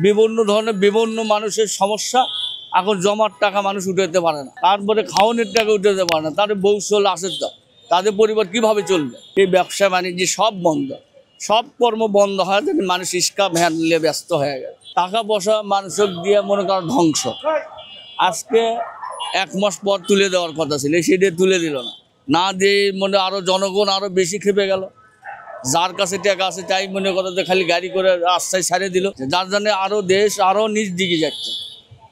বিভিন্ন ধরনের বিভিন্ন মানুষের সমস্যা। এখন জমার টাকা মানুষ উঠাতে পারে না, তারপরে খাওয়ানোর টাকা উঠাতে পারে না, তাদের বৌশল আসে, তো তাদের পরিবার কিভাবে চলবে? এই ব্যবসা বাণিজ্য সব বন্ধ, সব কর্ম বন্ধ হয়, মানুষ ইস্কা ভ্যান নিয়ে ব্যস্ত হয়ে গেছে। টাকা পয়সা মানুষের দিয়ে মনে করেন ধ্বংস। আজকে 1 মাস পর তুলে দেওয়ার কথা ছিল, সেটা তুলে দিল না, না দিয়ে মনে আরো জনগণ আরো বেশি খেপে গেল। যার কাছে টাকা আছে তাই মনে করে যে খালি গাড়ি করে রাস্তায় ছাড়ে দিল, যার জন্য আরো দেশ আরো নিচ দিকে যাচ্ছে,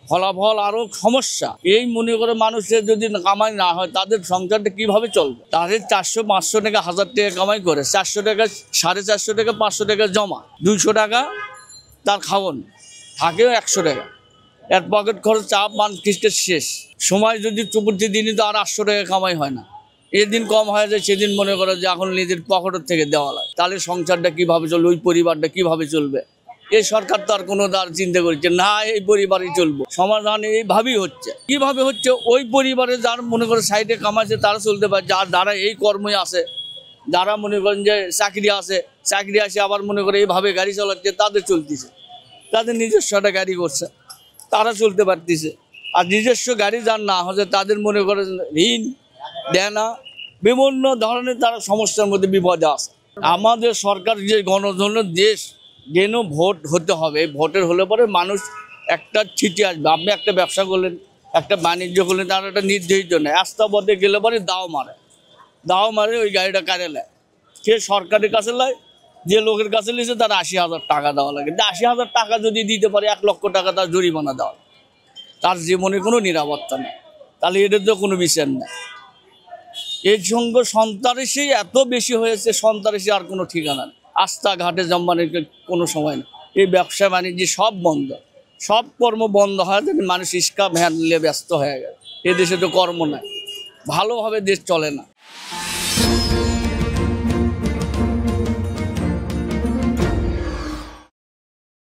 ফলাফল আরো সমস্যা। এই মনে করে মানুষের যদি কামাই না হয় তাদের সংসারটা কিভাবে চলবে? তাদের 400-500 টাকা 1000 টাকা কামাই করে, 400 টাকা 450 টাকা 500 টাকা জমা, 200 টাকা তার খাওয়ান, থাকেও 100 টাকা, এর পকেট খরচ চাপ মান খ্রিস্টের শেষ সময়। যদি চতুর্থী দিনই তো আর 800 টাকা কামাই হয় না, এদিন কম হয়ে যায়, সেদিন মনে করে যে এখন নিজের পকেটের থেকে দেওয়া লাগে। তাহলে সংসারটা কিভাবে চলবে, ওই পরিবারটা কিভাবে চলবে? এই সরকার তো আর কোনো তার চিন্তা করছে না, এই পরিবারই চলবো। সমাধান এইভাবেই হচ্ছে। কিভাবে হচ্ছে? ওই পরিবারে যার মনে করে সাইডে কামাচ্ছে তারা চলতে পারছে, আর যারা এই কর্মই আছে, যারা মনে করেন যে চাকরি আসে আবার মনে করে এইভাবে গাড়ি চালাচ্ছে, তাদের চলতেছে, তাদের নিজস্ব একটা গাড়ি করছে, তারা চলতে পারতেছে। আর নিজস্ব গাড়ি যার না হচ্ছে তাদের মনে করেন ঋণ দেনা বিভিন্ন ধরনের তারা সমস্যার মধ্যে বিপদে আছে। আমাদের সরকার যে গণতন্ত্রের দেশ, যেন ভোট হতে হবে, ভোটের হলে পরে মানুষ একটা ছিটে আসবে। আপনি একটা ব্যবসা করলেন, একটা বাণিজ্য করলেন, তার একটা নির্ধারিত নেই, রাস্তা পথে গেলে পরে দাও মারে ওই গাড়িটা কারে নেয়, সে সরকারের কাছে নেয়, যে লোকের কাছে নিয়েছে তার 80,000 টাকা দেওয়া লাগে। 80,000 টাকা যদি দিতে পারে, 1 লক্ষ টাকা তার জরিমানা দেওয়া, তার জীবনে কোনো নিরাপত্তা নেই। তাহলে এদের তো কোনো বিচার নেই। এর সঙ্গে সন্ত্রাসী এত বেশি হয়েছে, সন্ত্রাসী আর কোনো ঠিকানা নেই, রাস্তাঘাটে জম্মানের কোনো সময় নেই। এই ব্যবসা বাণিজ্য সব বন্ধ, সব কর্ম বন্ধ হয়, মানুষ ইস্কা ভ্যান নিয়ে ব্যস্ত হয়ে গেছে। এ দেশে তো কর্ম নাই, ভালোভাবে দেশ চলে না।